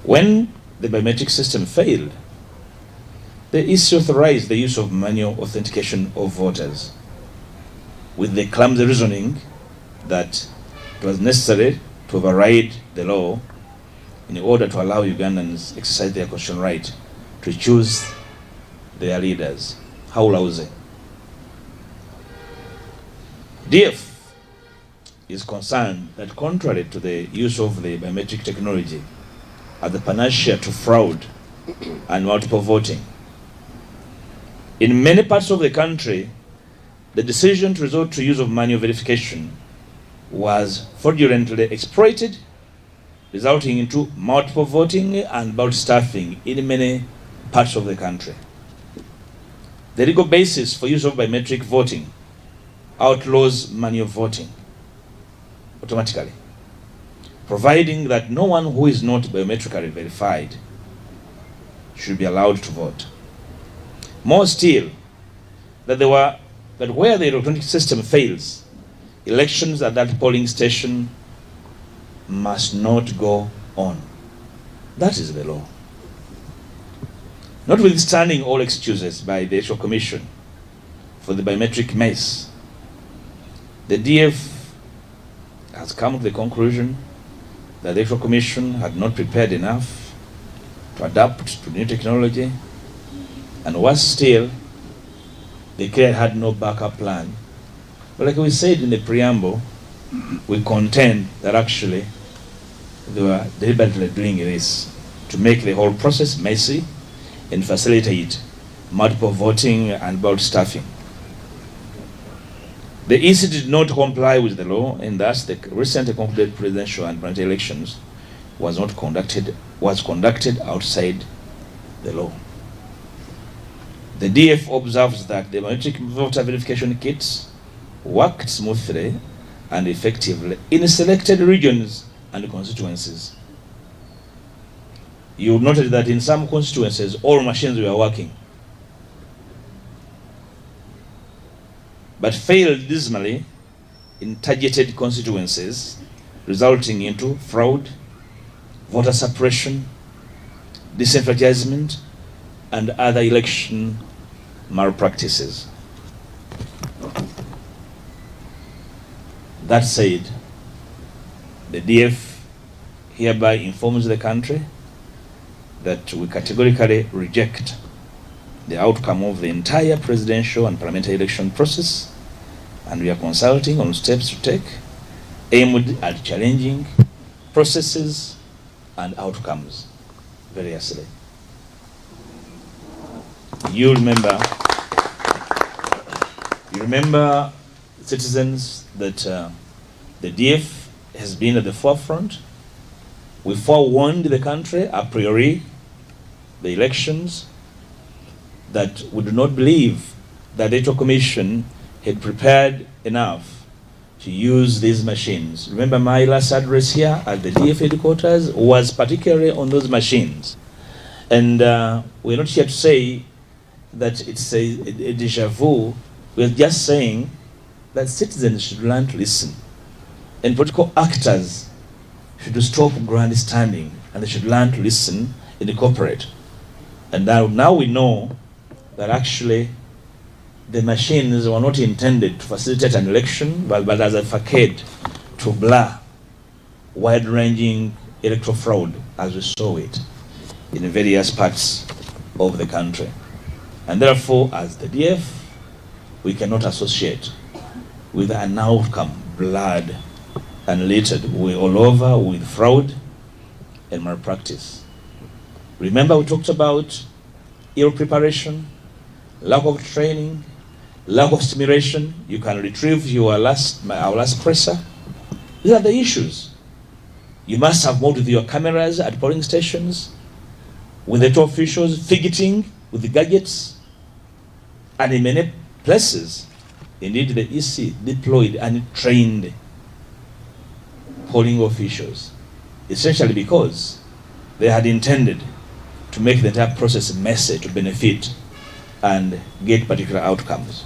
When the biometric system failed, the EC authorized the use of manual authentication of voters, with the clumsy reasoning that it was necessary to override the law in order to allow Ugandans exercise their constitutional right to choose their leaders. How lousy. DF is concerned that contrary to the use of the biometric technology as the panacea to fraud and multiple voting, in many parts of the country, the decision to resort to use of manual verification was fraudulently exploited, resulting into multiple voting and ballot stuffing in many parts of the country. The legal basis for use of biometric voting outlaws manual voting automatically, providing that no one who is not biometrically verified should be allowed to vote. More still, that where the electronic system fails, elections at that polling station must not go on. That is the law. Notwithstanding all excuses by the Electoral Commission for the biometric mess, the DF has come to the conclusion that the Electoral Commission had not prepared enough to adapt to new technology, and worse still, they clearly had no backup plan. But like we said in the preamble, we contend that actually they were deliberately doing this to make the whole process messy and facilitate multiple voting and ballot stuffing. The EC did not comply with the law, and thus the recently concluded presidential and parliamentary elections was conducted outside the law. The DF observes that the biometric voter verification kits worked smoothly and effectively in selected regions and constituencies. You noted that in some constituencies, all machines were working, but failed dismally in targeted constituencies, resulting into fraud, voter suppression, disenfranchisement, and other election malpractices. That said, the DF hereby informs the country that we categorically reject the outcome of the entire presidential and parliamentary election process, and we are consulting on steps to take aimed at challenging processes and outcomes variously. You remember, citizens, that the DF has been at the forefront. We forewarned the country a priori, the elections, that we do not believe that the Electoral Commission had prepared enough to use these machines. Remember, my last address here at the DF headquarters was particularly on those machines. And we're not here to say that it's a deja vu. We're just saying that citizens should learn to listen, and political actors should stop grandstanding, and they should learn to listen and cooperate. And now we know that actually the machines were not intended to facilitate an election, but as a facade to blur wide-ranging electoral fraud, as we saw it in various parts of the country. And therefore, as the DF, we cannot associate with an outcome blurred and littered all over with fraud and malpractice. Remember, we talked about ill preparation, lack of training, lack of stimulation. You can retrieve our last presser. These are the issues. You must have moved with your cameras at polling stations, with the top officials fidgeting with the gadgets, and in many places, indeed, the EC deployed and trained polling officials, essentially because they had intended to make the entire process messy to benefit and get particular outcomes.